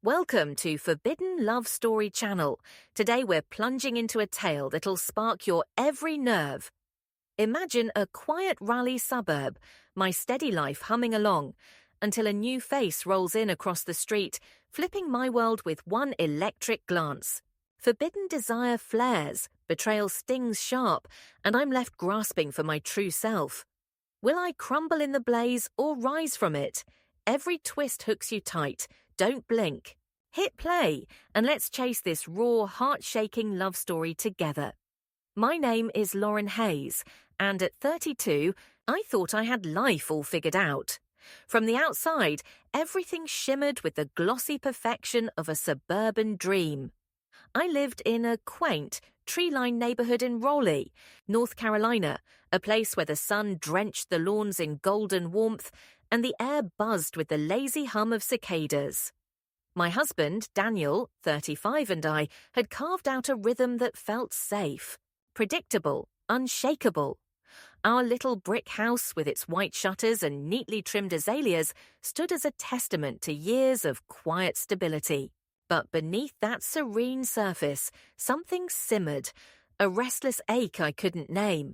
Welcome to Forbiddenlovestorychannel. Today we're plunging into a tale that'll spark your every nerve. Imagine a quiet Raleigh suburb, my steady life humming along, until a new face rolls in across the street, flipping my world with one electric glance. Forbidden desire flares, betrayal stings sharp, and I'm left grasping for my true self. Will I crumble in the blaze or rise from it? Every twist hooks you tight. Don't blink. Hit play, and let's chase this raw, heart-shaking love story together. My name is Lauren Hayes, and at 32, I thought I had life all figured out. From the outside, everything shimmered with the glossy perfection of a suburban dream. I lived in a quaint, tree-lined neighborhood in Raleigh, North Carolina, a place where the sun drenched the lawns in golden warmth and the air buzzed with the lazy hum of cicadas. My husband, Daniel, 35, and I had carved out a rhythm that felt safe, predictable, unshakable. Our little brick house with its white shutters and neatly trimmed azaleas stood as a testament to years of quiet stability. But beneath that serene surface, something simmered, a restless ache I couldn't name.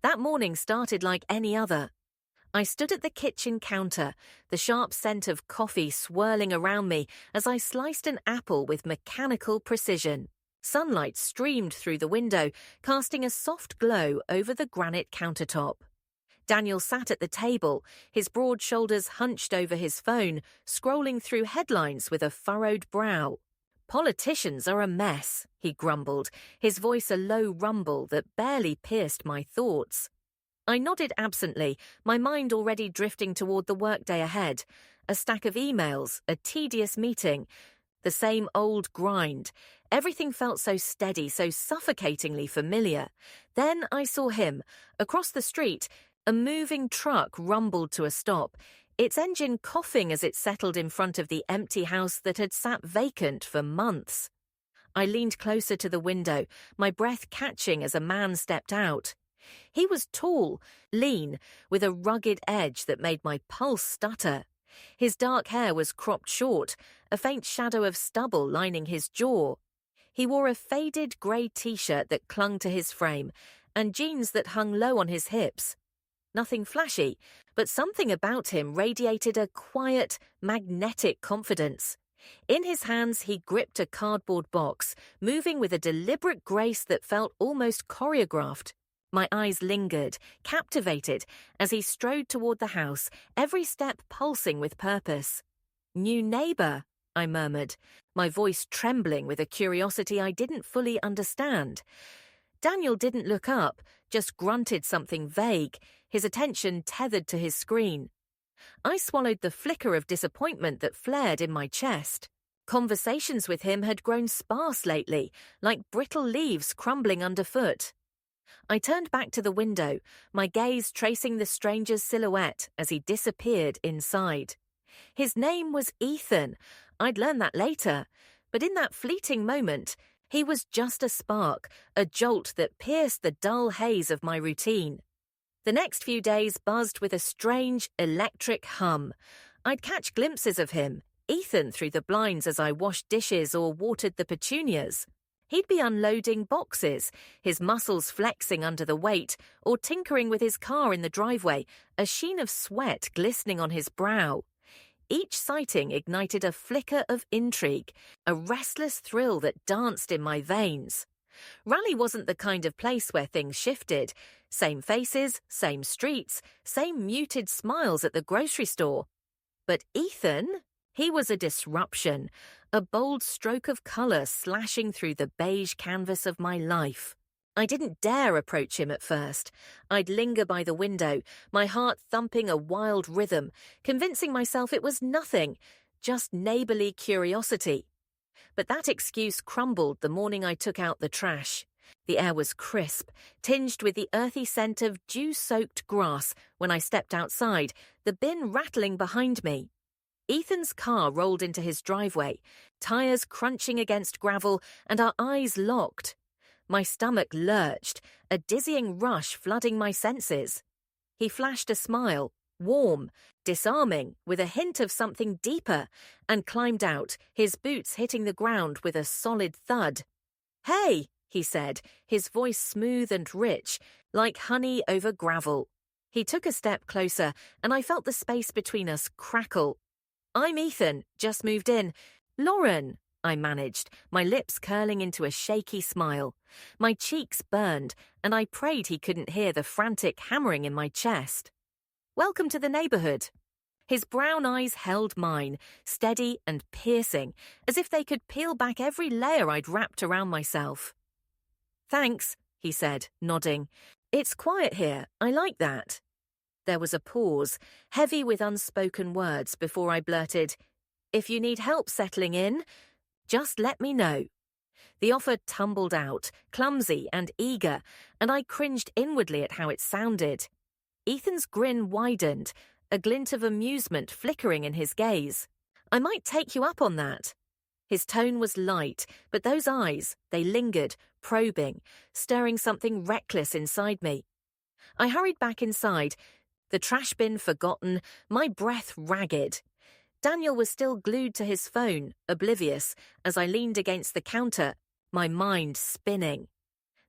That morning started like any other. I stood at the kitchen counter, the sharp scent of coffee swirling around me as I sliced an apple with mechanical precision. Sunlight streamed through the window, casting a soft glow over the granite countertop. Daniel sat at the table, his broad shoulders hunched over his phone, scrolling through headlines with a furrowed brow. "Politicians are a mess," he grumbled, his voice a low rumble that barely pierced my thoughts. I nodded absently, my mind already drifting toward the workday ahead. A stack of emails, a tedious meeting. The same old grind. Everything felt so steady, so suffocatingly familiar. Then I saw him. Across the street, a moving truck rumbled to a stop, its engine coughing as it settled in front of the empty house that had sat vacant for months. I leaned closer to the window, my breath catching as a man stepped out. He was tall, lean, with a rugged edge that made my pulse stutter. His dark hair was cropped short, a faint shadow of stubble lining his jaw. He wore a faded grey t-shirt that clung to his frame, and jeans that hung low on his hips. Nothing flashy, but something about him radiated a quiet, magnetic confidence. In his hands he gripped a cardboard box, moving with a deliberate grace that felt almost choreographed. My eyes lingered, captivated, as he strode toward the house, every step pulsing with purpose. "New neighbor," I murmured, my voice trembling with a curiosity I didn't fully understand. Daniel didn't look up, just grunted something vague, his attention tethered to his screen. I swallowed the flicker of disappointment that flared in my chest. Conversations with him had grown sparse lately, like brittle leaves crumbling underfoot. I turned back to the window, my gaze tracing the stranger's silhouette as he disappeared inside. His name was Ethan. I'd learn that later, but in that fleeting moment, he was just a spark, a jolt that pierced the dull haze of my routine. The next few days buzzed with a strange, electric hum. I'd catch glimpses of him, Ethan, through the blinds as I washed dishes or watered the petunias. He'd be unloading boxes, his muscles flexing under the weight, or tinkering with his car in the driveway, a sheen of sweat glistening on his brow. Each sighting ignited a flicker of intrigue, a restless thrill that danced in my veins. Raleigh wasn't the kind of place where things shifted. Same faces, same streets, same muted smiles at the grocery store. But Ethan? He was a disruption, a bold stroke of colour slashing through the beige canvas of my life. I didn't dare approach him at first. I'd linger by the window, my heart thumping a wild rhythm, convincing myself it was nothing, just neighbourly curiosity. But that excuse crumbled the morning I took out the trash. The air was crisp, tinged with the earthy scent of dew-soaked grass when I stepped outside, the bin rattling behind me. Ethan's car rolled into his driveway, tyres crunching against gravel, and our eyes locked. My stomach lurched, a dizzying rush flooding my senses. He flashed a smile. warm, disarming, with a hint of something deeper, and climbed out, his boots hitting the ground with a solid thud. "Hey," he said, his voice smooth and rich, like honey over gravel. He took a step closer, and I felt the space between us crackle. "I'm Ethan, just moved in." "Lauren," I managed, my lips curling into a shaky smile. My cheeks burned, and I prayed he couldn't hear the frantic hammering in my chest. "Welcome to the neighborhood." His brown eyes held mine, steady and piercing, as if they could peel back every layer I'd wrapped around myself. "Thanks," he said, nodding. "It's quiet here. I like that." There was a pause, heavy with unspoken words, before I blurted, "If you need help settling in, just let me know." The offer tumbled out, clumsy and eager, and I cringed inwardly at how it sounded. Ethan's grin widened, a glint of amusement flickering in his gaze. "I might take you up on that." His tone was light, but those eyes, they lingered, probing, stirring something reckless inside me. I hurried back inside, the trash bin forgotten, my breath ragged. Daniel was still glued to his phone, oblivious, as I leaned against the counter, my mind spinning.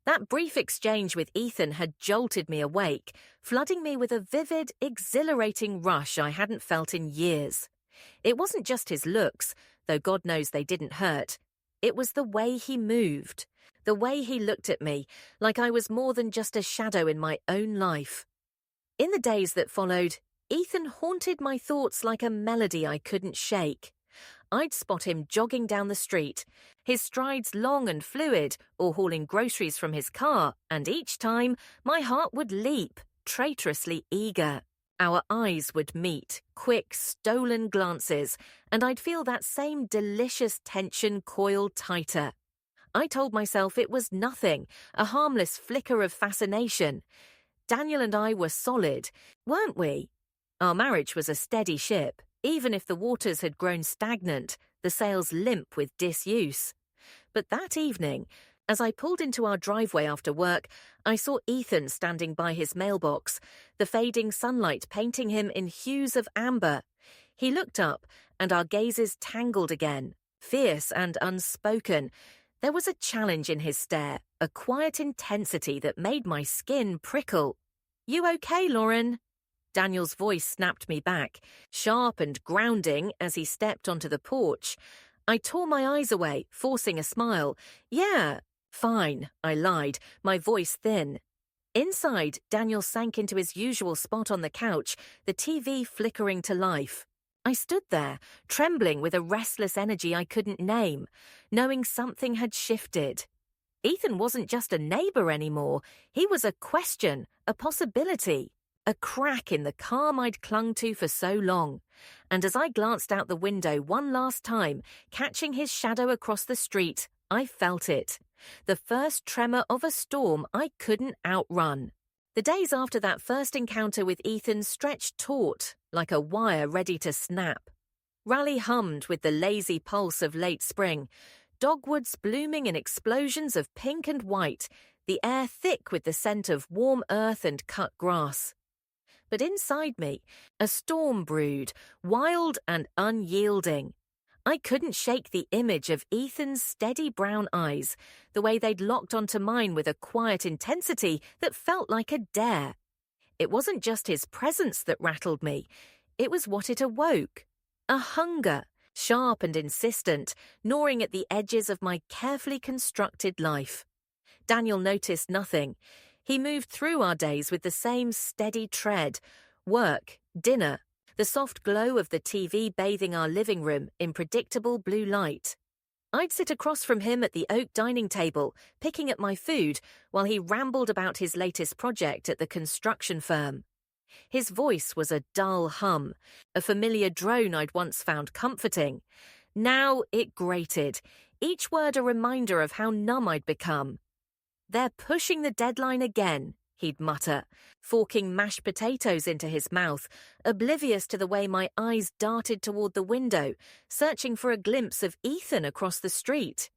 That brief exchange with Ethan had jolted me awake, flooding me with a vivid, exhilarating rush I hadn't felt in years. It wasn't just his looks, though God knows they didn't hurt. It was the way he moved, the way he looked at me, like I was more than just a shadow in my own life. In the days that followed, Ethan haunted my thoughts like a melody I couldn't shake. I'd spot him jogging down the street, his strides long and fluid, or hauling groceries from his car, and each time my heart would leap, traitorously eager. Our eyes would meet, quick, stolen glances, and I'd feel that same delicious tension coil tighter. I told myself it was nothing, a harmless flicker of fascination. Daniel and I were solid, weren't we? Our marriage was a steady ship, even if the waters had grown stagnant, the sails limp with disuse. But that evening, as I pulled into our driveway after work, I saw Ethan standing by his mailbox, the fading sunlight painting him in hues of amber. He looked up, and our gazes tangled again, fierce and unspoken. There was a challenge in his stare, a quiet intensity that made my skin prickle. "You okay, Lauren?" Daniel's voice snapped me back, sharp and grounding as he stepped onto the porch. I tore my eyes away, forcing a smile. "Yeah, fine," I lied, my voice thin. Inside, Daniel sank into his usual spot on the couch, the TV flickering to life. I stood there, trembling with a restless energy I couldn't name, knowing something had shifted. Ethan wasn't just a neighbor anymore. He was a question, a possibility. A crack in the calm I'd clung to for so long. And as I glanced out the window one last time, catching his shadow across the street, I felt it. The first tremor of a storm I couldn't outrun. The days after that first encounter with Ethan stretched taut, like a wire ready to snap. Raleigh hummed with the lazy pulse of late spring, dogwoods blooming in explosions of pink and white, the air thick with the scent of warm earth and cut grass. But inside me, a storm brewed, wild and unyielding. I couldn't shake the image of Ethan's steady brown eyes, the way they'd locked onto mine with a quiet intensity that felt like a dare. It wasn't just his presence that rattled me, it was what it awoke. A hunger, sharp and insistent, gnawing at the edges of my carefully constructed life. Daniel noticed nothing. He moved through our days with the same steady tread. Work, dinner, the soft glow of the TV bathing our living room in predictable blue light. I'd sit across from him at the oak dining table, picking at my food, while he rambled about his latest project at the construction firm. His voice was a dull hum, a familiar drone I'd once found comforting. Now it grated, each word a reminder of how numb I'd become. "They're pushing the deadline again," he'd mutter, forking mashed potatoes into his mouth, oblivious to the way my eyes darted toward the window, searching for a glimpse of Ethan across the street.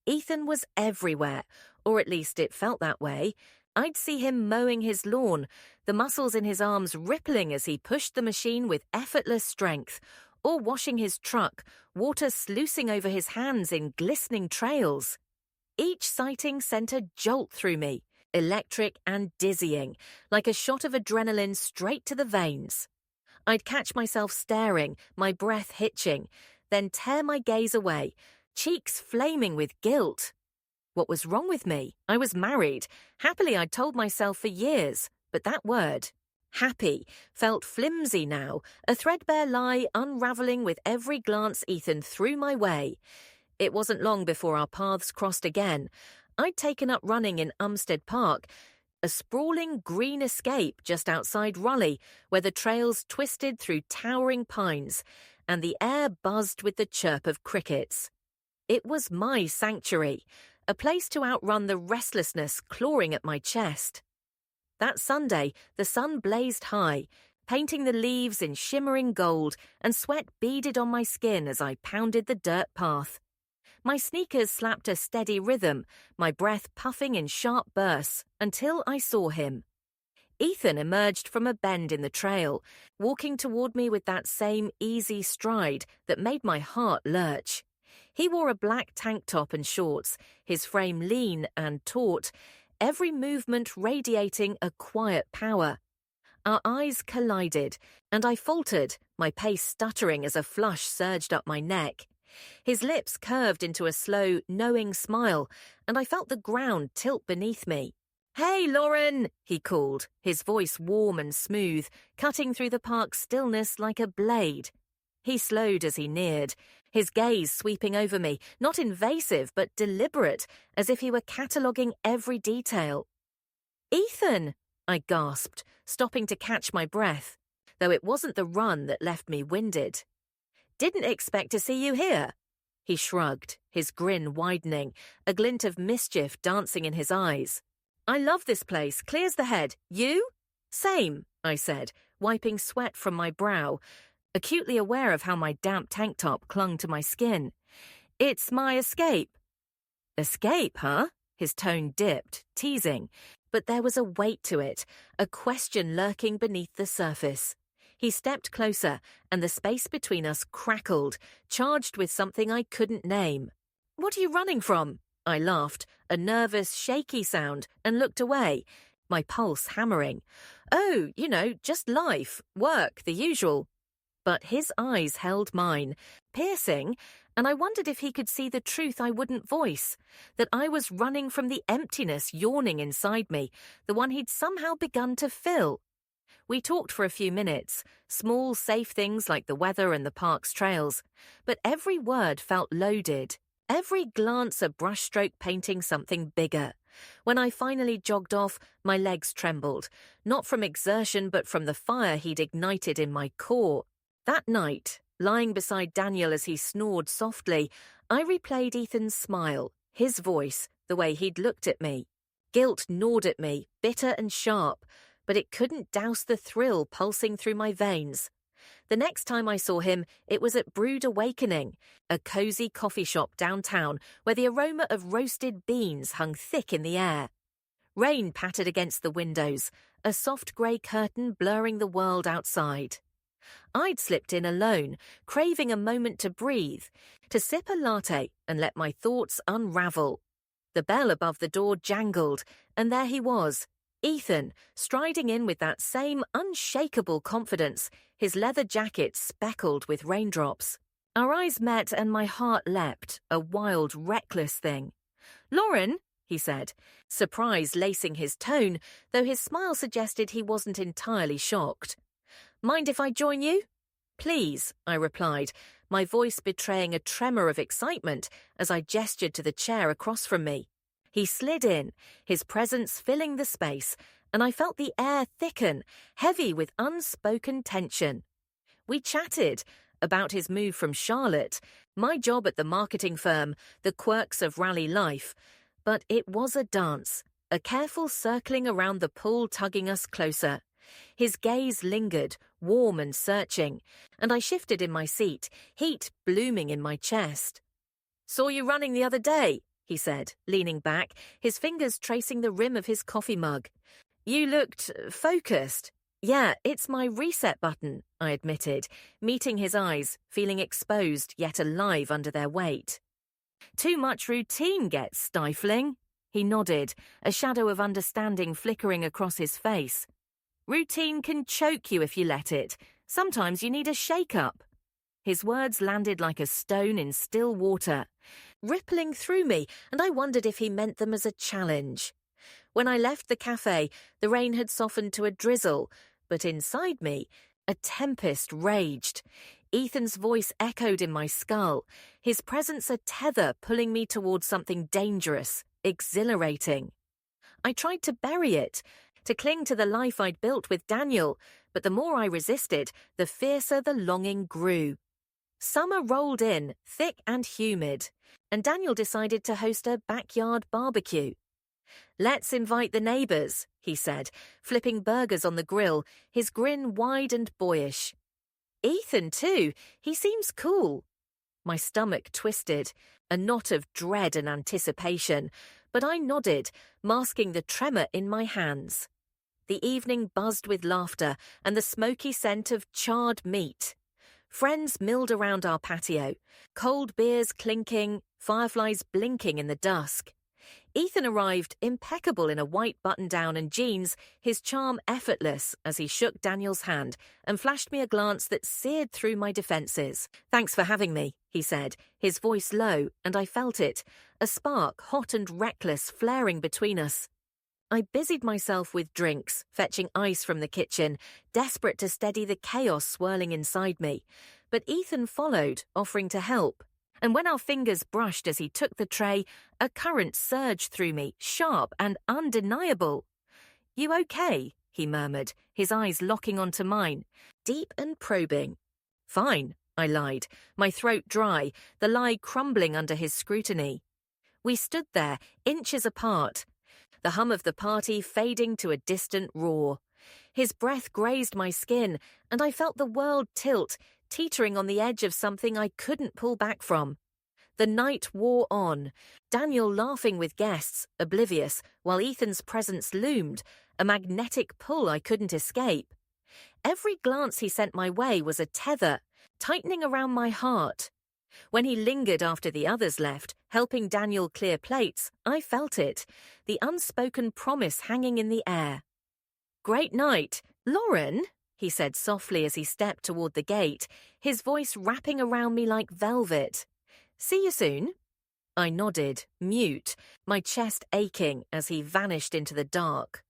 Ethan was everywhere, or at least it felt that way. I'd see him mowing his lawn, the muscles in his arms rippling as he pushed the machine with effortless strength, or washing his truck, water sluicing over his hands in glistening trails. Each sighting sent a jolt through me, electric and dizzying, like a shot of adrenaline straight to the veins. I'd catch myself staring, my breath hitching, then tear my gaze away, cheeks flaming with guilt. What was wrong with me? I was married. Happily, I'd told myself for years, but that word, happy, felt flimsy now, a threadbare lie unravelling with every glance Ethan threw my way. It wasn't long before our paths crossed again. I'd taken up running in Umstead Park, a sprawling green escape just outside Raleigh, where the trails twisted through towering pines, and the air buzzed with the chirp of crickets. It was my sanctuary, a place to outrun the restlessness clawing at my chest. That Sunday, the sun blazed high, painting the leaves in shimmering gold, and sweat beaded on my skin as I pounded the dirt path. My sneakers slapped a steady rhythm, my breath puffing in sharp bursts, until I saw him. Ethan emerged from a bend in the trail, walking toward me with that same easy stride that made my heart lurch. He wore a black tank top and shorts, his frame lean and taut, every movement radiating a quiet power. Our eyes collided, and I faltered, my pace stuttering as a flush surged up my neck. His lips curved into a slow, knowing smile, and I felt the ground tilt beneath me. "Hey, Lauren!" he called, his voice warm and smooth, cutting through the park's stillness like a blade. He slowed as he neared, his gaze sweeping over me, not invasive but deliberate, as if he were cataloguing every detail. "Ethan!" I gasped, stopping to catch my breath, though it wasn't the run that left me winded. "Didn't expect to see you here." He shrugged, his grin widening, a glint of mischief dancing in his eyes. "I love this place, clear as the head. You?" "Same," I said, wiping sweat from my brow, acutely aware of how my damp tank top clung to my skin. "It's my escape." "Escape, huh?" His tone dipped, teasing, but there was a weight to it, a question lurking beneath the surface. He stepped closer, and the space between us crackled, charged with something I couldn't name. "What are you running from?" I laughed, a nervous, shaky sound, and looked away, my pulse hammering. "Oh, just life, work, the usual." But his eyes held mine, piercing, and I wondered if he could see the truth I wouldn't voice, that I was running from the emptiness yawning inside me, the one he'd somehow begun to fill. We talked for a few minutes, small, safe things like the weather and the park's trails, but every word felt loaded, every glance a brushstroke painting something bigger. When I finally jogged off, my legs trembled, not from exertion but from the fire he'd ignited in my core. That night, lying beside Daniel as he snored softly, I replayed Ethan's smile, his voice, the way he'd looked at me. Guilt gnawed at me, bitter and sharp, but it couldn't douse the thrill pulsing through my veins. The next time I saw him, it was at Brewed Awakening, a cozy coffee shop downtown where the aroma of roasted beans hung thick in the air. Rain pattered against the windows, a soft grey curtain blurring the world outside. I'd slipped in alone, craving a moment to breathe, to sip a latte and let my thoughts unravel. The bell above the door jangled, and there he was, Ethan, striding in with that same unshakable confidence, his leather jacket speckled with raindrops. Our eyes met and my heart leapt, a wild, reckless thing. "Lauren," he said, surprise lacing his tone, though his smile suggested he wasn't entirely shocked. "Mind if I join you?" "Please," I replied, my voice betraying a tremor of excitement as I gestured to the chair across from me. He slid in, his presence filling the space, and I felt the air thicken, heavy with unspoken tension. We chatted about his move from Charlotte, my job at the marketing firm, the quirks of Raleigh life, but it was a dance, a careful circling around the pull tugging us closer. His gaze lingered, warm and searching, and I shifted in my seat, heat blooming in my chest. "Saw you running the other day," he said, leaning back, his fingers tracing the rim of his coffee mug. You looked focused. Yeah, it's my reset button, I admitted, meeting his eyes, feeling exposed yet alive under their weight. Too much routine gets stifling, he nodded, a shadow of understanding flickering across his face. Routine can choke you if you let it. Sometimes you need a shake-up. His words landed like a stone in still water, rippling through me, and I wondered if he meant them as a challenge. When I left the cafe, the rain had softened to a drizzle, but inside me, a tempest raged. Ethan's voice echoed in my skull, his presence a tether pulling me towards something dangerous, exhilarating. I tried to bury it, to cling to the life I'd built with Daniel, but the more I resisted, the fiercer the longing grew. Summer rolled in, thick and humid, and Daniel decided to host a backyard barbecue. Let's invite the neighbours, he said, flipping burgers on the grill, his grin wide and boyish. Ethan, too. He seems cool. My stomach twisted, a knot of dread and anticipation, but I nodded, masking the tremor in my hands. The evening buzzed with laughter and the smoky scent of charred meat. Friends milled around our patio, cold beers clinking, fireflies blinking in the dusk. Ethan arrived impeccable in a white button-down and jeans, his charm effortless as he shook Daniel's hand and flashed me a glance that seared through my defences. Thanks for having me, he said, his voice low, and I felt it, a spark hot and reckless flaring between us. I busied myself with drinks, fetching ice from the kitchen, desperate to steady the chaos swirling inside me. But Ethan followed, offering to help. And when our fingers brushed as he took the tray, a current surged through me, sharp and undeniable. You okay? He murmured, his eyes locking onto mine, deep and probing. Fine, I lied, my throat dry, the lie crumbling under his scrutiny. We stood there, inches apart, the hum of the party fading to a distant roar. His breath grazed my skin, and I felt the world tilt, teetering on the edge of something I couldn't pull back from. The night wore on, Daniel laughing with guests, oblivious, while Ethan's presence loomed, a magnetic pull I couldn't escape. Every glance he sent my way was a tether, tightening around my heart. When he lingered after the others left, helping Daniel clear plates, I felt it, the unspoken promise hanging in the air. Great night, Lauren, he said softly as he stepped toward the gate, his voice wrapping around me like velvet. See you soon. I nodded, mute, my chest aching as he vanished into the dark.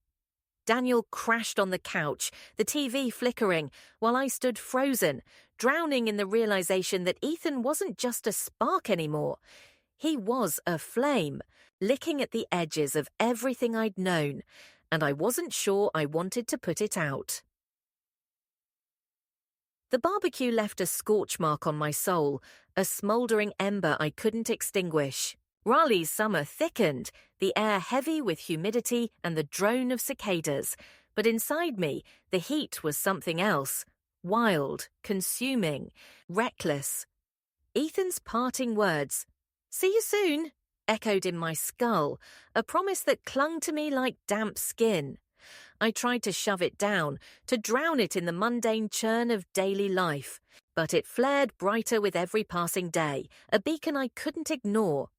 Daniel crashed on the couch, the TV flickering, while I stood frozen, drowning in the realization that Ethan wasn't just a spark anymore. He was a flame, licking at the edges of everything I'd known, and I wasn't sure I wanted to put it out. The barbecue left a scorch mark on my soul, a smouldering ember I couldn't extinguish. Raleigh's summer thickened, the air heavy with humidity and the drone of cicadas, but inside me, the heat was something else, wild, consuming, reckless. Ethan's parting words, "See you soon," echoed in my skull, a promise that clung to me like damp skin. I tried to shove it down, to drown it in the mundane churn of daily life, but it flared brighter with every passing day, a beacon I couldn't ignore.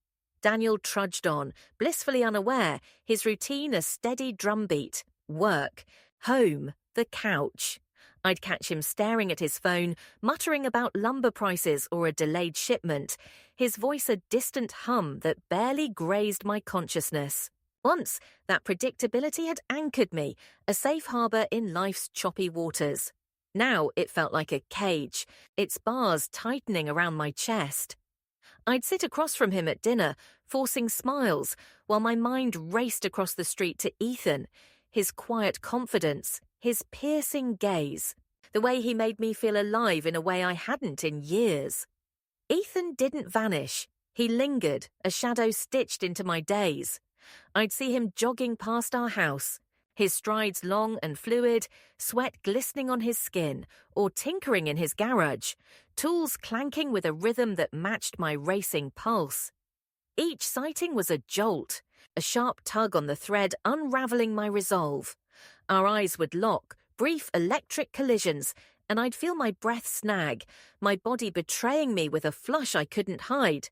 Daniel trudged on, blissfully unaware, his routine a steady drumbeat. Work, home, the couch. I'd catch him staring at his phone, muttering about lumber prices or a delayed shipment, his voice a distant hum that barely grazed my consciousness. Once, that predictability had anchored me, a safe harbour in life's choppy waters. Now it felt like a cage, its bars tightening around my chest. I'd sit across from him at dinner, forcing smiles, while my mind raced across the street to Ethan, his quiet confidence, his piercing gaze, the way he made me feel alive in a way I hadn't in years. Ethan didn't vanish. He lingered, a shadow stitched into my days. I'd see him jogging past our house, his strides long and fluid, sweat glistening on his skin, or tinkering in his garage, tools clanking with a rhythm that matched my racing pulse. Each sighting was a jolt, a sharp tug on the thread unraveling my resolve. Our eyes would lock, brief electric collisions, and I'd feel my breath snag, my body betraying me with a flush I couldn't hide.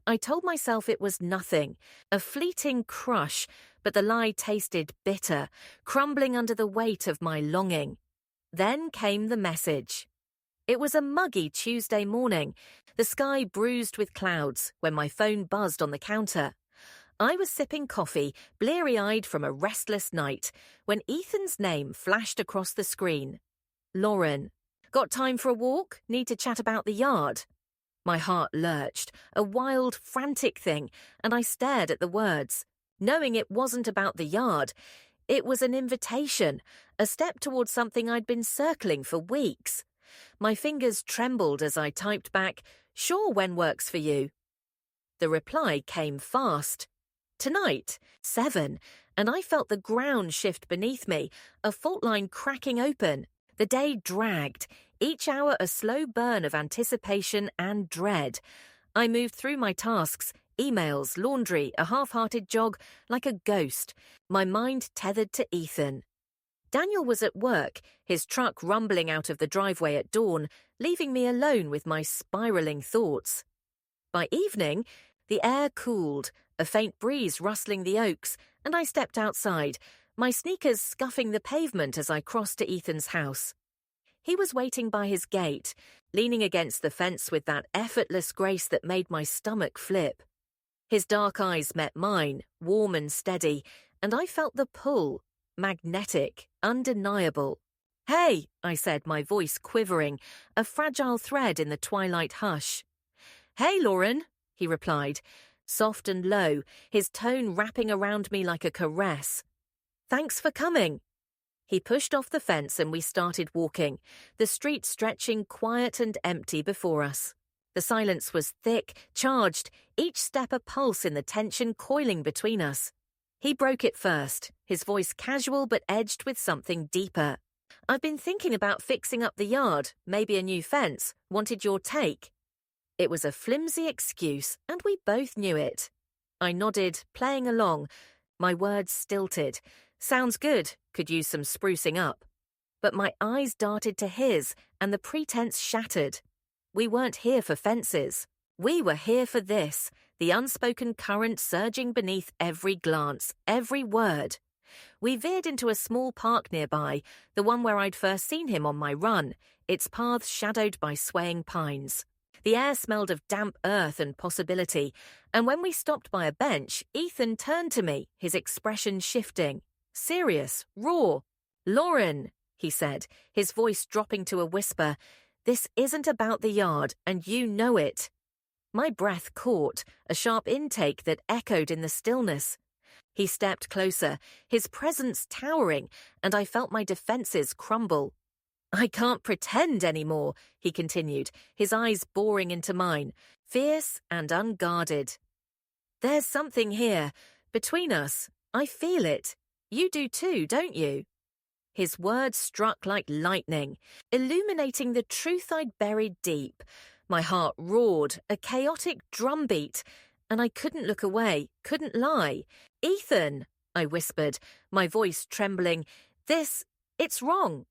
I told myself it was nothing, a fleeting crush, but the lie tasted bitter, crumbling under the weight of my longing. Then came the message. It was a muggy Tuesday morning, the sky bruised with clouds, when my phone buzzed on the counter. I was sipping coffee, bleary-eyed from a restless night, when Ethan's name flashed across the screen. Lauren. Got time for a walk? Need to chat about the yard? My heart lurched, a wild, frantic thing, and I stared at the words. Knowing it wasn't about the yard, it was an invitation, a step towards something I'd been circling for weeks. My fingers trembled as I typed back, "Sure, when works for you?" The reply came fast. Tonight, 7, and I felt the ground shift beneath me, a fault line cracking open. The day dragged, each hour a slow burn of anticipation and dread. I moved through my tasks, emails, laundry, a half-hearted jog, like a ghost, my mind tethered to Ethan. Daniel was at work, his truck rumbling out of the driveway at dawn, leaving me alone with my spiraling thoughts. By evening, the air cooled, a faint breeze rustling the oaks, and I stepped outside, my sneakers scuffing the pavement as I crossed to Ethan's house. He was waiting by his gate, leaning against the fence with that effortless grace that made my stomach flip. His dark eyes met mine, warm and steady, and I felt the pull, magnetic, undeniable. "Hey," I said, my voice quivering, a fragile thread in the twilight hush. "Hey, Lauren," he replied, soft and low, his tone wrapping around me like a caress. "Thanks for coming." He pushed off the fence and we started walking, the street stretching quiet and empty before us. The silence was thick, charged, each step a pulse in the tension coiling between us. He broke it first, his voice casual but edged with something deeper. "I've been thinking about fixing up the yard, maybe a new fence, wanted your take." It was a flimsy excuse, and we both knew it. I nodded, playing along, my words stilted. "Sounds good, could use some sprucing up." But my eyes darted to his, and the pretense shattered. We weren't here for fences. We were here for this, the unspoken current surging beneath every glance, every word. We veered into a small park nearby, the one where I'd first seen him on my run, its paths shadowed by swaying pines. The air smelled of damp earth and possibility, and when we stopped by a bench, Ethan turned to me, his expression shifting. Serious, raw. "Lauren," he said, his voice dropping to a whisper, "this isn't about the yard, and you know it." My breath caught, a sharp intake that echoed in the stillness. He stepped closer, his presence towering, and I felt my defenses crumble. "I can't pretend anymore," he continued, his eyes boring into mine, fierce and unguarded. "There's something here, between us. I feel it. You do too, don't you?" His words struck like lightning, illuminating the truth I'd buried deep. My heart roared, a chaotic drumbeat, and I couldn't look away, couldn't lie. "Ethan," I whispered, my voice trembling, it's wrong."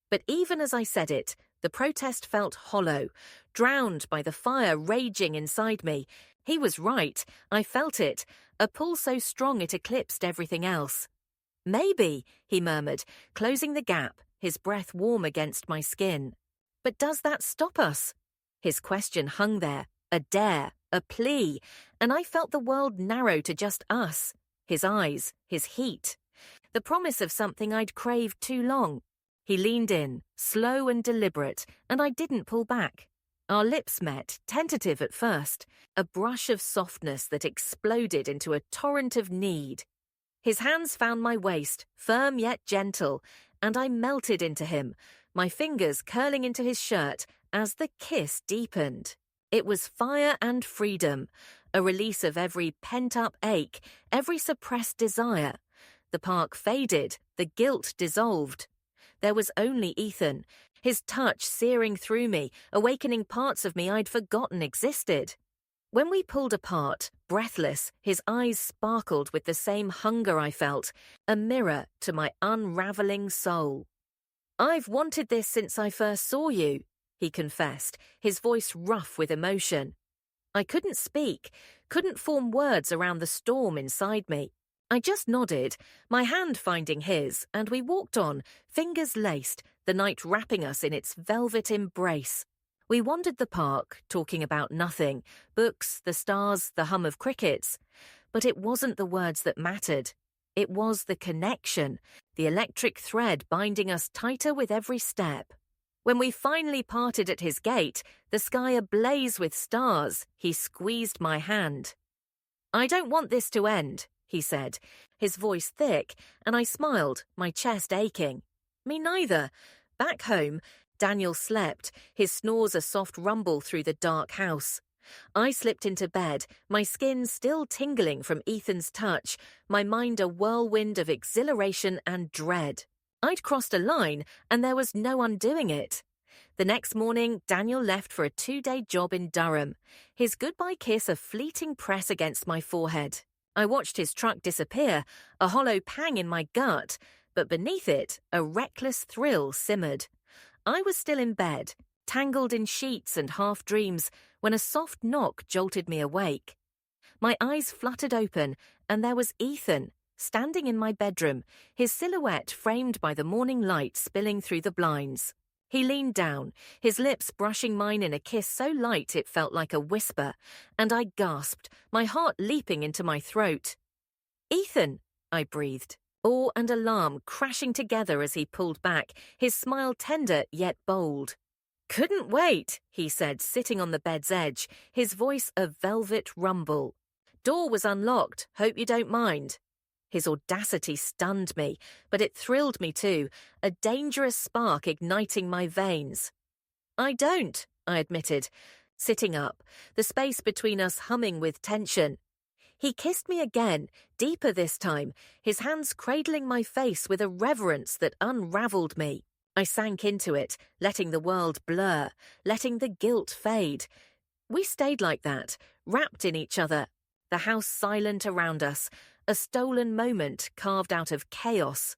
But even as I said it, the protest felt hollow, drowned by the fire raging inside me. He was right, I felt it, a pull so strong it eclipsed everything else. "Maybe," he murmured, closing the gap, his breath warm against my skin. "But does that stop us?" His question hung there, a dare, a plea, and I felt the world narrow to just us, his eyes, his heat. The promise of something I'd craved too long. He leaned in, slow and deliberate, and I didn't pull back. Our lips met, tentative at first, a brush of softness that exploded into a torrent of need. His hands found my waist, firm yet gentle, and I melted into him, my fingers curling into his shirt as the kiss deepened. It was fire and freedom, a release of every pent-up ache, every suppressed desire. The park faded, the guilt dissolved. There was only Ethan, his touch searing through me, awakening parts of me I'd forgotten existed. When we pulled apart, breathless, his eyes sparkled with the same hunger I felt, a mirror to my unraveling soul. "I've wanted this since I first saw you," he confessed, his voice rough with emotion. I couldn't speak, couldn't form words around the storm inside me. I just nodded, my hand finding his, and we walked on, fingers laced, the night wrapping us in its velvet embrace. We wandered the park, talking about nothing, books, the stars, the hum of crickets. But it wasn't the words that mattered. It was the connection, the electric thread binding us tighter with every step. When we finally parted at his gate, the sky ablaze with stars, he squeezed my hand. "I don't want this to end," he said, his voice thick, and I smiled, my chest aching. Me neither. Back home, Daniel slept, his snores a soft rumble through the dark house. I slipped into bed, my skin still tingling from Ethan's touch, my mind a whirlwind of exhilaration and dread. I'd crossed a line, and there was no undoing it. The next morning, Daniel left for a 2-day job in Durham, his goodbye kiss a fleeting press against my forehead. I watched his truck disappear, a hollow pang in my gut, but beneath it, a reckless thrill simmered. I was still in bed, tangled in sheets and half-dreams, when a soft knock jolted me awake. My eyes fluttered open, and there was Ethan, standing in my bedroom, his silhouette framed by the morning light spilling through the blinds. He leaned down, his lips brushing mine in a kiss so light it felt like a whisper, and I gasped, my heart leaping into my throat. "Ethan," I breathed, awe and alarm crashing together as he pulled back, his smile tender yet bold. "Couldn't wait," he said, sitting on the bed's edge, his voice a velvet rumble. "Door was unlocked, hope you don't mind." His audacity stunned me, but it thrilled me too, a dangerous spark igniting my veins. "I don't," I admitted, sitting up, the space between us humming with tension. He kissed me again, deeper this time, his hands cradling my face with a reverence that unraveled me. I sank into it, letting the world blur, letting the guilt fade. We stayed like that, wrapped in each other, the house silent around us, a stolen moment carved out of chaos.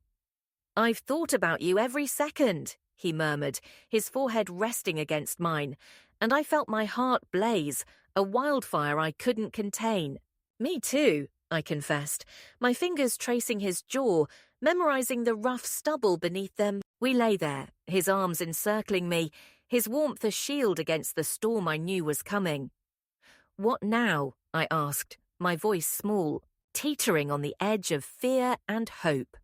"I've thought about you every second," he murmured, his forehead resting against mine, and I felt my heart blaze, a wildfire I couldn't contain. "Me too," I confessed, my fingers tracing his jaw, memorizing the rough stubble beneath them. We lay there, his arms encircling me, his warmth a shield against the storm I knew was coming. "What now?" I asked, my voice small, teetering on the edge of fear and hope.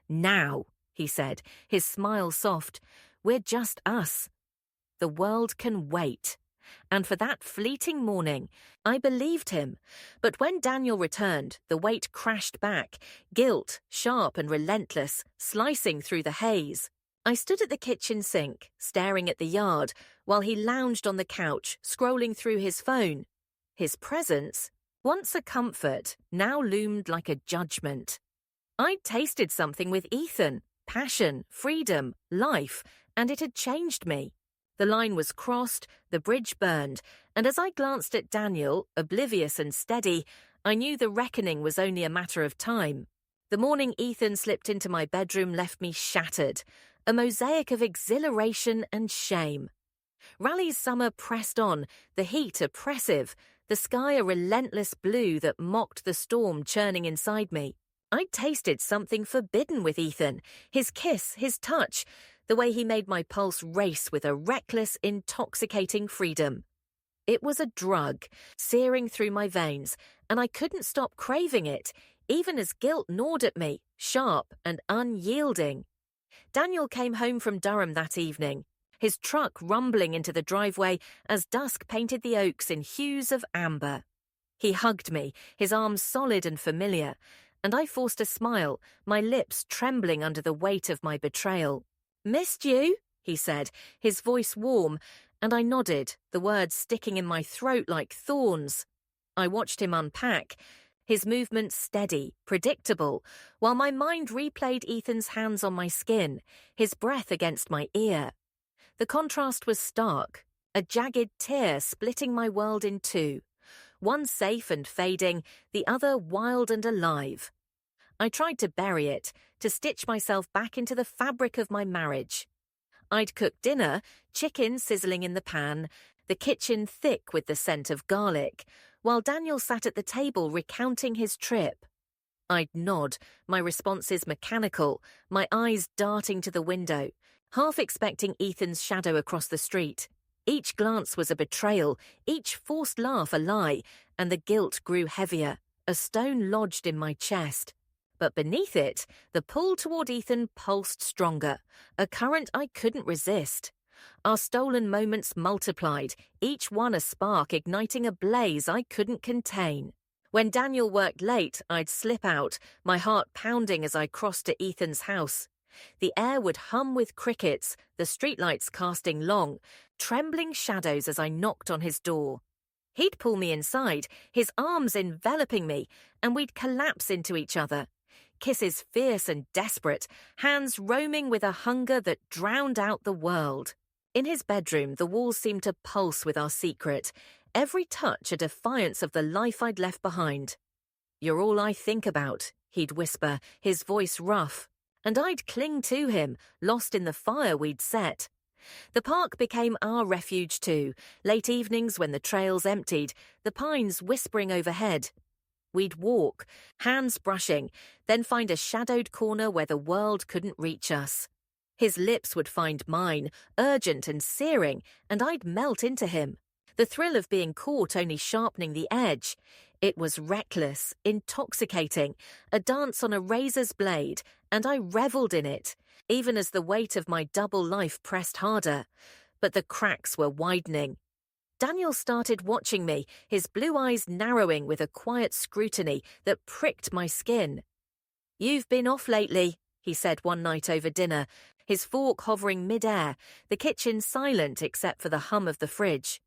"Now," he said, his smile soft. "We're just us. The world can wait." And for that fleeting morning, I believed him. But when Daniel returned, the weight crashed back, guilt, sharp and relentless, slicing through the haze. I stood at the kitchen sink, staring at the yard, while he lounged on the couch, scrolling through his phone. His presence, once a comfort, now loomed like a judgment. I'd tasted something with Ethan, passion, freedom, life, and it had changed me. The line was crossed, the bridge burned, and as I glanced at Daniel, oblivious and steady, I knew the reckoning was only a matter of time. The morning Ethan slipped into my bedroom left me shattered, a mosaic of exhilaration and shame. Raleigh's summer pressed on, the heat oppressive, the sky a relentless blue that mocked the storm churning inside me. I'd tasted something forbidden with Ethan, his kiss, his touch, the way he made my pulse race with a reckless, intoxicating freedom. It was a drug, searing through my veins, and I couldn't stop craving it, even as guilt gnawed at me, sharp and unyielding. Daniel came home from Durham that evening, his truck rumbling into the driveway as dusk painted the oaks in hues of amber. He hugged me, his arms solid and familiar, and I forced a smile, my lips trembling under the weight of my betrayal. "Missed you?" he said, his voice warm, and I nodded, the words sticking in my throat like thorns. I watched him unpack, his movements steady, predictable, while my mind replayed Ethan's hands on my skin, his breath against my ear. The contrast was stark, a jagged tear splitting my world in two. one safe and fading, the other wild and alive. I tried to bury it, to stitch myself back into the fabric of my marriage. I'd cooked dinner, chicken sizzling in the pan, the kitchen thick with the scent of garlic, while Daniel sat at the table recounting his trip. I'd nod, my responses mechanical, my eyes darting to the window, half expecting Ethan's shadow across the street. Each glance was a betrayal, each forced laugh a lie, and the guilt grew heavier, a stone lodged in my chest. But beneath it, the pull toward Ethan pulsed stronger, a current I couldn't resist. Our stolen moments multiplied, each one a spark igniting a blaze I couldn't contain. When Daniel worked late, I'd slip out, my heart pounding as I crossed to Ethan's house. The air would hum with crickets, the streetlights casting long, trembling shadows as I knocked on his door. He'd pull me inside, his arms enveloping me, and we'd collapse into each other. Kisses fierce and desperate, hands roaming with a hunger that drowned out the world. In his bedroom, the walls seemed to pulse with our secret, every touch a defiance of the life I'd left behind. "You're all I think about," he'd whisper, his voice rough. And I'd cling to him, lost in the fire we'd set. The park became our refuge too, late evenings when the trails emptied, the pines whispering overhead. We'd walk, hands brushing, then find a shadowed corner where the world couldn't reach us. His lips would find mine, urgent and searing, and I'd melt into him. The thrill of being caught only sharpening the edge. It was reckless, intoxicating, a dance on a razor's blade, and I revelled in it, even as the weight of my double life pressed harder. But the cracks were widening. Daniel started watching me, his blue eyes narrowing with a quiet scrutiny that pricked my skin. "You've been off lately," he said one night over dinner, his fork hovering mid-air, the kitchen silent except for the hum of the fridge.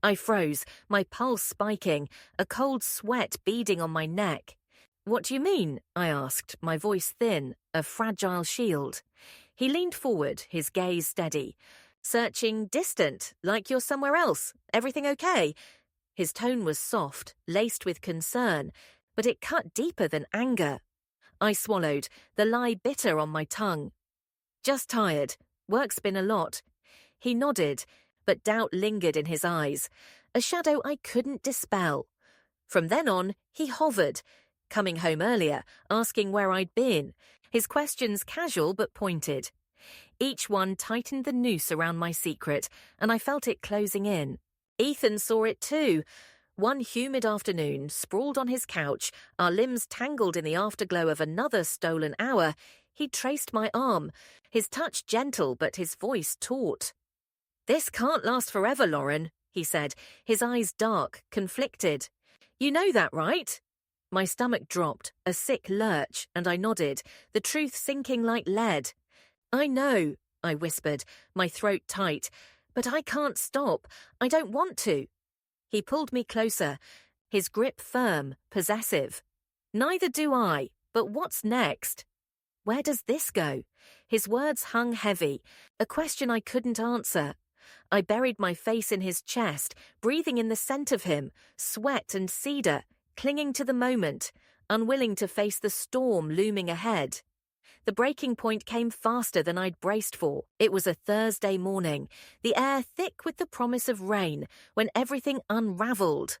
I froze, my pulse spiking, a cold sweat beading on my neck. "What do you mean?" I asked, my voice thin, a fragile shield. He leaned forward, his gaze steady. "Searching distant, like you're somewhere else. Everything okay?" His tone was soft, laced with concern, but it cut deeper than anger. I swallowed, the lie bitter on my tongue. "Just tired. Work's been a lot." He nodded, but doubt lingered in his eyes, a shadow I couldn't dispel. From then on, he hovered, coming home earlier, asking where I'd been, his questions casual but pointed. Each one tightened the noose around my secret, and I felt it closing in. Ethan saw it too. One humid afternoon, sprawled on his couch, our limbs tangled in the afterglow of another stolen hour, he traced my arm, his touch gentle but his voice taut. "This can't last forever, Lauren," he said, his eyes dark, conflicted. "You know that, right?" My stomach dropped, a sick lurch, and I nodded, the truth sinking like lead. "I know," I whispered, my throat tight, "but I can't stop. I don't want to." He pulled me closer, his grip firm, possessive. "Neither do I, but what's next? Where does this go?" His words hung heavy, a question I couldn't answer. I buried my face in his chest, breathing in the scent of him, sweat and cedar, clinging to the moment, unwilling to face the storm looming ahead. The breaking point came faster than I'd braced for. It was a Thursday morning, the air thick with the promise of rain, when everything unravelled.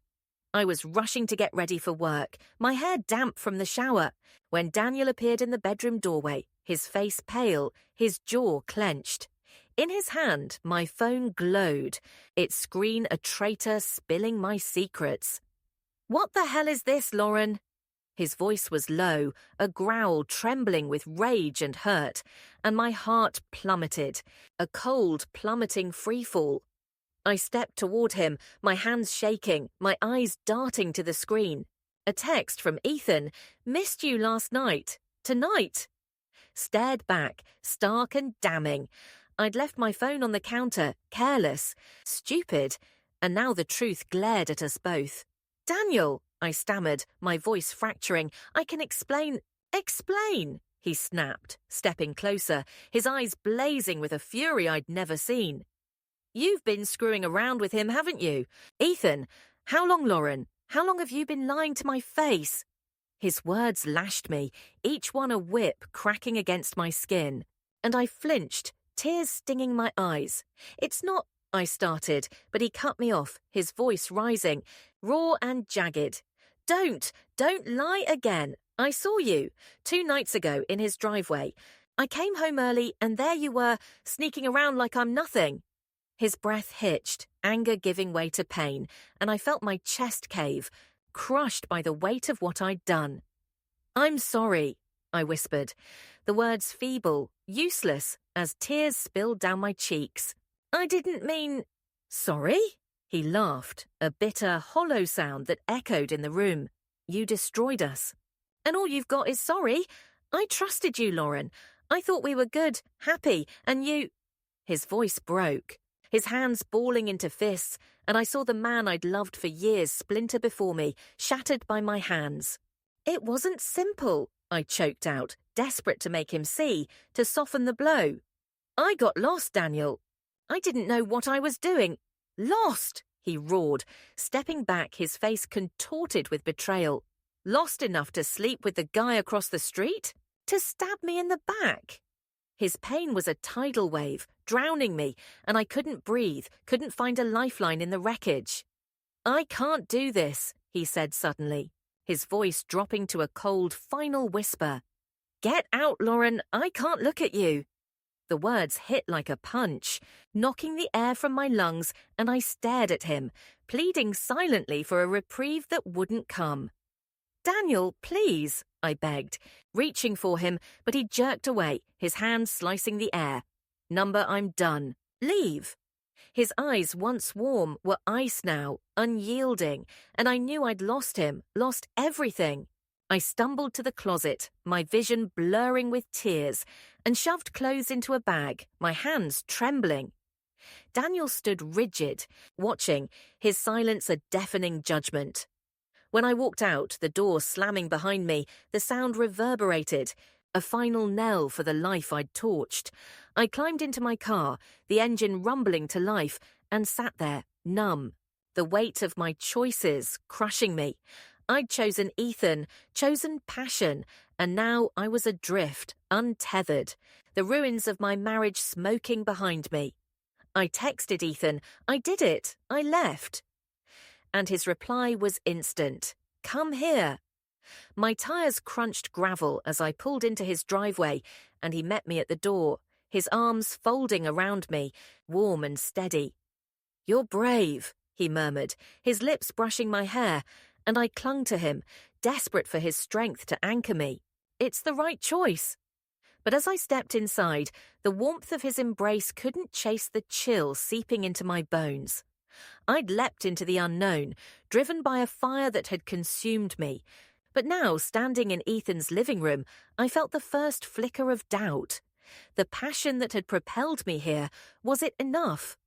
I was rushing to get ready for work, my hair damp from the shower, when Daniel appeared in the bedroom doorway, his face pale, his jaw clenched. In his hand, my phone glowed, its screen a traitor spilling my secrets. "What the hell is this, Lauren?" His voice was low, a growl trembling with rage and hurt, and my heart plummeted, a cold, plummeting freefall. I stepped toward him, my hands shaking, my eyes darting to the screen. A text from Ethan, "Missed you last night. Tonight." Stared back, stark and damning. I'd left my phone on the counter, careless, stupid, and now the truth glared at us both. "Daniel," I stammered, my voice fracturing, "I can explain." "Explain," he snapped, stepping closer, his eyes blazing with a fury I'd never seen. "You've been screwing around with him, haven't you? Ethan, how long, Lauren? How long have you been lying to my face?" His words lashed me, each one a whip cracking against my skin, and I flinched, tears stinging my eyes. "It's not," I started, but he cut me off, his voice rising, raw and jagged. Don't lie again. I saw you 2 nights ago in his driveway. I came home early and there you were, sneaking around like I'm nothing." His breath hitched, anger giving way to pain, and I felt my chest cave, crushed by the weight of what I'd done. "I'm sorry," I whispered, the words feeble, useless, as tears spilled down my cheeks. "I didn't mean—" "Sorry?" He laughed, a bitter, hollow sound that echoed in the room. "You destroyed us. And all you've got is sorry? I trusted you, Lauren. I thought we were good, happy, and you—" His voice broke, his hands balling into fists, and I saw the man I'd loved for years splinter before me, shattered by my hands. "It wasn't simple," I choked out, desperate to make him see, to soften the blow. "I got lost, Daniel. I didn't know what I was doing. Lost!" he roared, stepping back, his face contorted with betrayal. "Lost enough to sleep with the guy across the street? To stab me in the back?" His pain was a tidal wave, drowning me, and I couldn't breathe, couldn't find a lifeline in the wreckage. "I can't do this," he said suddenly, his voice dropping to a cold, final whisper. "Get out, Lauren, I can't look at you." The words hit like a punch, knocking the air from my lungs, and I stared at him, pleading silently for a reprieve that wouldn't come. "Daniel, please," I begged, reaching for him, but he jerked away, his hands slicing the air. "Number, I'm done. Leave." His eyes, once warm, were ice now, unyielding, and I knew I'd lost him, lost everything. I stumbled to the closet, my vision blurring with tears, and shoved clothes into a bag, my hands trembling. Daniel stood rigid, watching, his silence a deafening judgment. When I walked out, the door slamming behind me, the sound reverberated, a final knell for the life I'd torched. I climbed into my car, the engine rumbling to life, and sat there, numb, the weight of my choices crushing me. I'd chosen Ethan, chosen passion, and now I was adrift, untethered, the ruins of my marriage smoking behind me. I texted Ethan, I did it, I left. And his reply was instant. "Come here." My tires crunched gravel as I pulled into his driveway, and he met me at the door, his arms folding around me, warm and steady. "You're brave," he murmured, his lips brushing my hair, and I clung to him, desperate for his strength to anchor me. "It's the right choice." But as I stepped inside, the warmth of his embrace couldn't chase the chill seeping into my bones. I'd leapt into the unknown, driven by a fire that had consumed me. But now, standing in Ethan's living room, I felt the first flicker of doubt. The passion that had propelled me here, was it enough?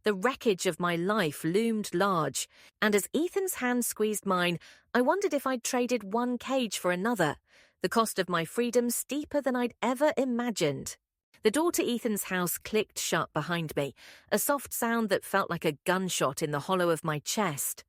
The wreckage of my life loomed large, and as Ethan's hand squeezed mine, I wondered if I'd traded one cage for another, the cost of my freedom steeper than I'd ever imagined. The door to Ethan's house clicked shut behind me, a soft sound that felt like a gunshot in the hollow of my chest.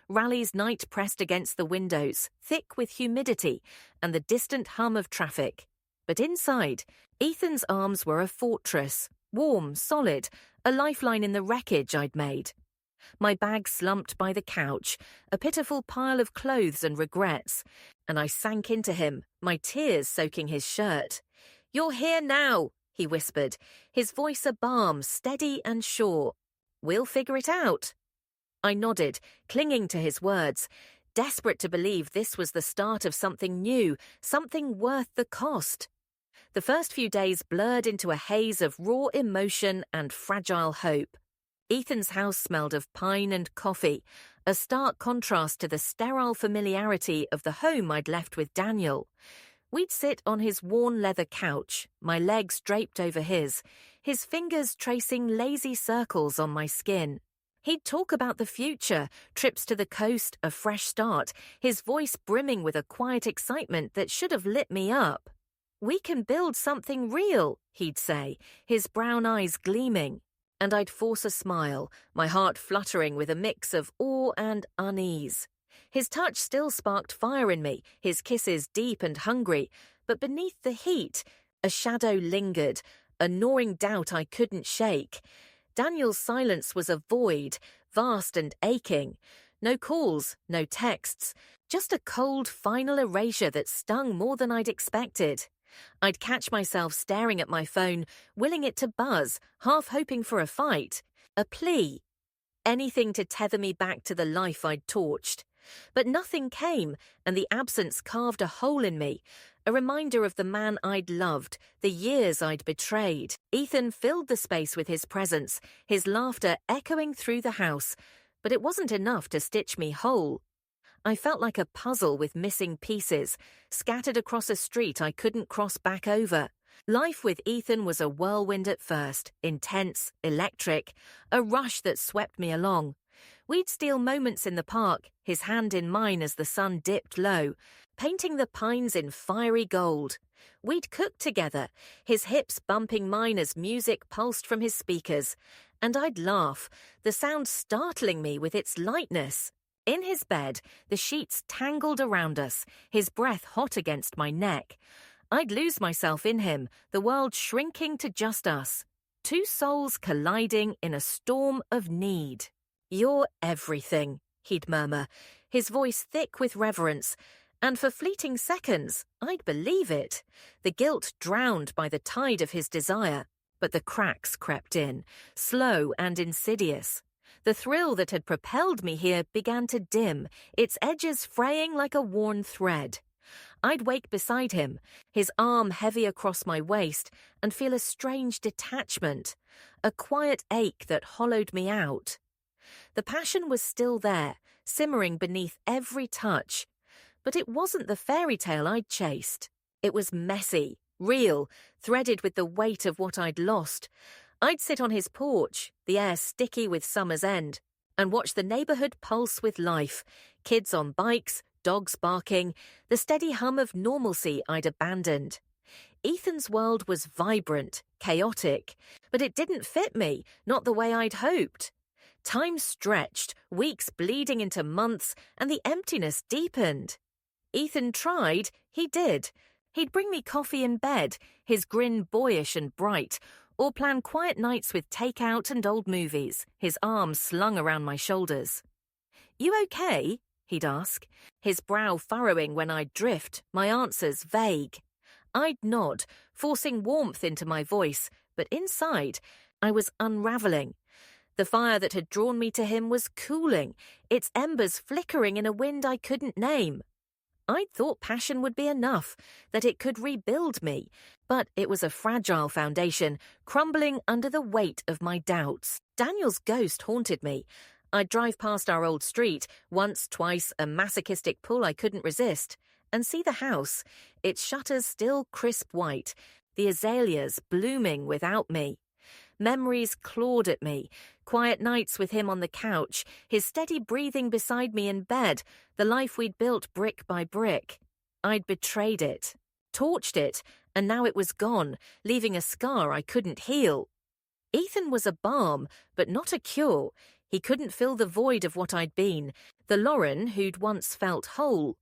Raleigh's night pressed against the windows, thick with humidity and the distant hum of traffic. But inside, Ethan's arms were a fortress, warm, solid, a lifeline in the wreckage I'd made. My bag slumped by the couch, a pitiful pile of clothes and regrets, and I sank into him, my tears soaking his shirt. "You're here now," he whispered, his voice a balm, steady and sure. "We'll figure it out." I nodded, clinging to his words, desperate to believe this was the start of something new, something worth the cost. The first few days blurred into a haze of raw emotion and fragile hope. Ethan's house smelled of pine and coffee, a stark contrast to the sterile familiarity of the home I'd left with Daniel. We'd sit on his worn leather couch, my legs draped over his fingers tracing lazy circles on my skin. He'd talk about the future, trips to the coast, a fresh start, his voice brimming with a quiet excitement that should have lit me up. "We can build something real," he'd say, his brown eyes gleaming. And I'd force a smile, my heart fluttering with a mix of awe and unease. His touch still sparked fire in me, his kisses deep and hungry, but beneath the heat, a shadow lingered, a gnawing doubt I couldn't shake. Daniel's silence was a void, vast and aching. No calls, no texts, just a cold final erasure that stung more than I'd expected. I'd catch myself staring at my phone, willing it to buzz, half hoping for a fight, a plea. Anything to tether me back to the life I'd torched. But nothing came, and the absence carved a hole in me, a reminder of the man I'd loved, the years I'd betrayed. Ethan filled the space with his presence, his laughter echoing through the house, but it wasn't enough to stitch me whole. I felt like a puzzle with missing pieces, scattered across a street I couldn't cross back over. Life with Ethan was a whirlwind at first, intense, electric, a rush that swept me along. We'd steal moments in the park, his hand in mine as the sun dipped low, painting the pines in fiery gold. We'd cook together, his hips bumping mine as music pulsed from his speakers, and I'd laugh, the sound startling me with its lightness. In his bed, the sheets tangled around us, his breath hot against my neck. I'd lose myself in him, the world shrinking to just us. Two souls colliding in a storm of need. "You're everything," he'd murmur, his voice thick with reverence, and for fleeting seconds, I'd believe it. The guilt drowned by the tide of his desire, but the cracks crept in, slow and insidious. The thrill that had propelled me here began to dim, its edges fraying like a worn thread. I'd wake beside him, his arm heavy across my waist, and feel a strange detachment, a quiet ache that hollowed me out. The passion was still there, simmering beneath every touch, but it wasn't the fairy tale I'd chased. It was messy, real, threaded with the weight of what I'd lost. I'd sit on his porch, the air sticky with summer's end, and watch the neighborhood pulse with life, kids on bikes, dogs barking, the steady hum of normalcy I'd abandoned. Ethan's world was vibrant, chaotic, but it didn't fit me, not the way I'd hoped. Time stretched, weeks bleeding into months, and the emptiness deepened. Ethan tried, he did. He'd bring me coffee in bed, his grin boyish and bright, or plan quiet nights with takeout and old movies, his arms slung around my shoulders. "You okay?" he'd ask, his brow furrowing when I'd drift, my answers vague. I'd nod, forcing warmth into my voice, but inside, I was unraveling. The fire that had drawn me to him was cooling, its embers flickering in a wind I couldn't name. I'd thought passion would be enough, that it could rebuild me, but it was a fragile foundation, crumbling under the weight of my doubts. Daniel's ghost haunted me. I'd drive past our old street, once, twice, a masochistic pull I couldn't resist, and see the house, its shutters still crisp white, the azaleas blooming without me. Memories clawed at me, quiet nights with him on the couch, his steady breathing beside me in bed, the life we'd built brick by brick. I'd betrayed it, torched it, and now it was gone, leaving a scar I couldn't heal. Ethan was a balm, but not a cure. He couldn't fill the void of what I'd been, the Lauren who'd once felt whole.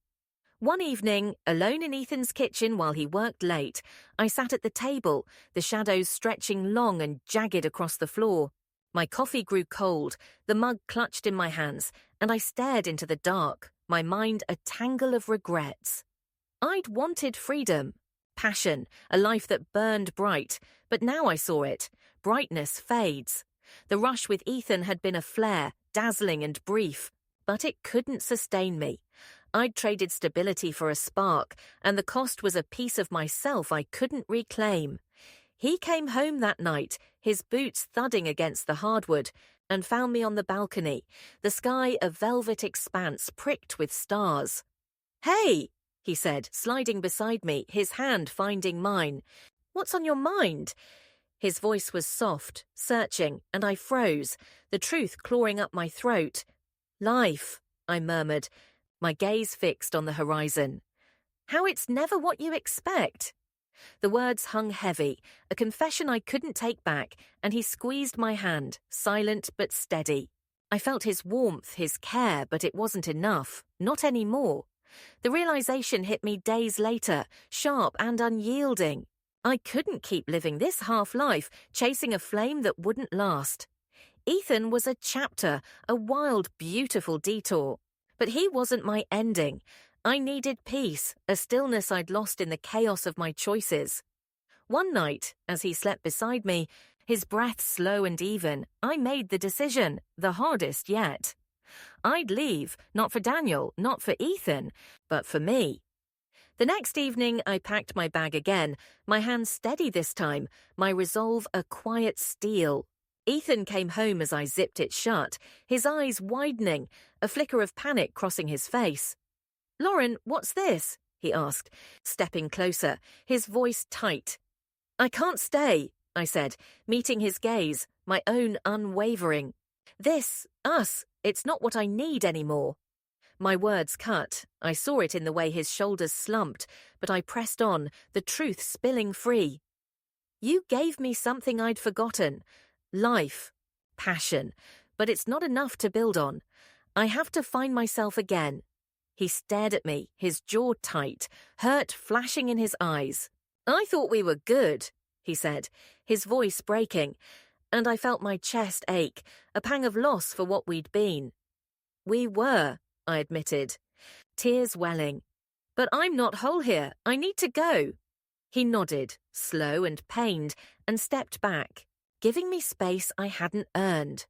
One evening, alone in Ethan's kitchen while he worked late, I sat at the table, the shadows stretching long and jagged across the floor. My coffee grew cold, the mug clutched in my hands, and I stared into the dark, my mind a tangle of regrets. I'd wanted freedom, passion, a life that burned bright, but now I saw it. Brightness fades. The rush with Ethan had been a flare, dazzling and brief, but it couldn't sustain me. I'd traded stability for a spark, and the cost was a piece of myself I couldn't reclaim. He came home that night, his boots thudding against the hardwood, and found me on the balcony, the sky a velvet expanse pricked with stars. "Hey," he said, sliding beside me, his hand finding mine. "What's on your mind?" His voice was soft, searching, and I froze, the truth clawing up my throat. "Life," I murmured, my gaze fixed on the horizon. "How it's never what you expect." The words hung heavy, a confession I couldn't take back, and he squeezed my hand, silent but steady. I felt his warmth, his care, but it wasn't enough. Not anymore. The realization hit me days later, sharp and unyielding. I couldn't keep living this half-life, chasing a flame that wouldn't last. Ethan was a chapter, a wild, beautiful detour. But he wasn't my ending. I needed peace, a stillness I'd lost in the chaos of my choices. One night, as he slept beside me, his breath slow and even, I made the decision, the hardest yet. I'd leave, not for Daniel, not for Ethan, but for me. The next evening, I packed my bag again, my hands steady this time, my resolve a quiet steel. Ethan came home as I zipped it shut, his eyes widening, a flicker of panic crossing his face. "Lauren, what's this?" he asked, stepping closer, his voice tight. "I can't stay," I said, meeting his gaze, my own unwavering. "This, us, it's not what I need anymore." My words cut. I saw it in the way his shoulders slumped, but I pressed on, the truth spilling free. "You gave me something I'd forgotten. Life. Passion. But it's not enough to build on. I have to find myself again." He stared at me, his jaw tight, hurt flashing in his eyes. "I thought we were good," he said, his voice breaking, and I felt my chest ache, a pang of loss for what we'd been. "We were," I admitted, tears welling. "But I'm not whole here. I need to go." He nodded, slow and pained, and stepped back, giving me space I hadn't earned.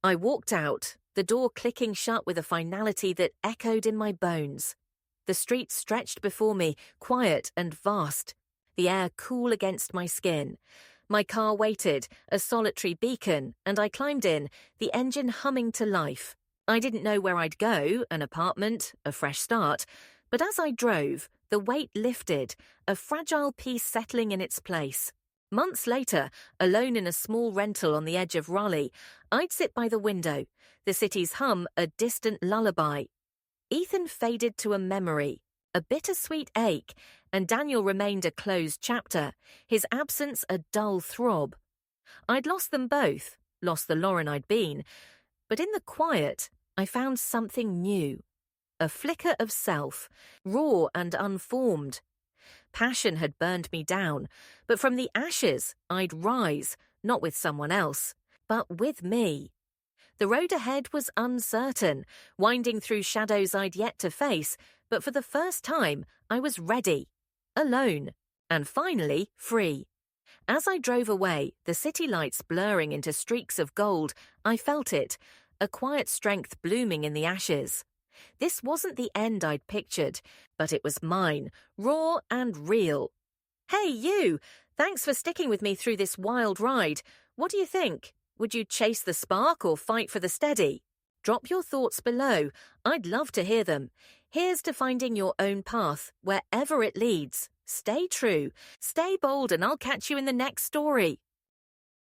I walked out, the door clicking shut with a finality that echoed in my bones. The street stretched before me, quiet and vast, the air cool against my skin. My car waited, a solitary beacon, and I climbed in, the engine humming to life. I didn't know where I'd go, an apartment, a fresh start, but as I drove, the weight lifted, a fragile piece settling in its place. Months later, alone in a small rental on the edge of Raleigh, I'd sit by the window, the city's hum a distant lullaby. Ethan faded to a memory, a bittersweet ache, and Daniel remained a closed chapter, his absence a dull throb. I'd lost them both, lost the Lauren I'd been, but in the quiet, I found something new. A flicker of self, raw and unformed. Passion had burned me down, but from the ashes I'd rise, not with someone else, but with me. The road ahead was uncertain, winding through shadows I'd yet to face, but for the first time I was ready, alone, and finally free. As I drove away, the city lights blurring into streaks of gold, I felt it, a quiet strength blooming in the ashes. This wasn't the end I'd pictured, but it was mine, raw and real. "Hey, you! Thanks for sticking with me through this wild ride. What do you think? Would you chase the spark or fight for the steady? Drop your thoughts below. I'd love to hear them. Here's to finding your own path, wherever it leads. Stay true, stay bold, and I'll catch you in the next story.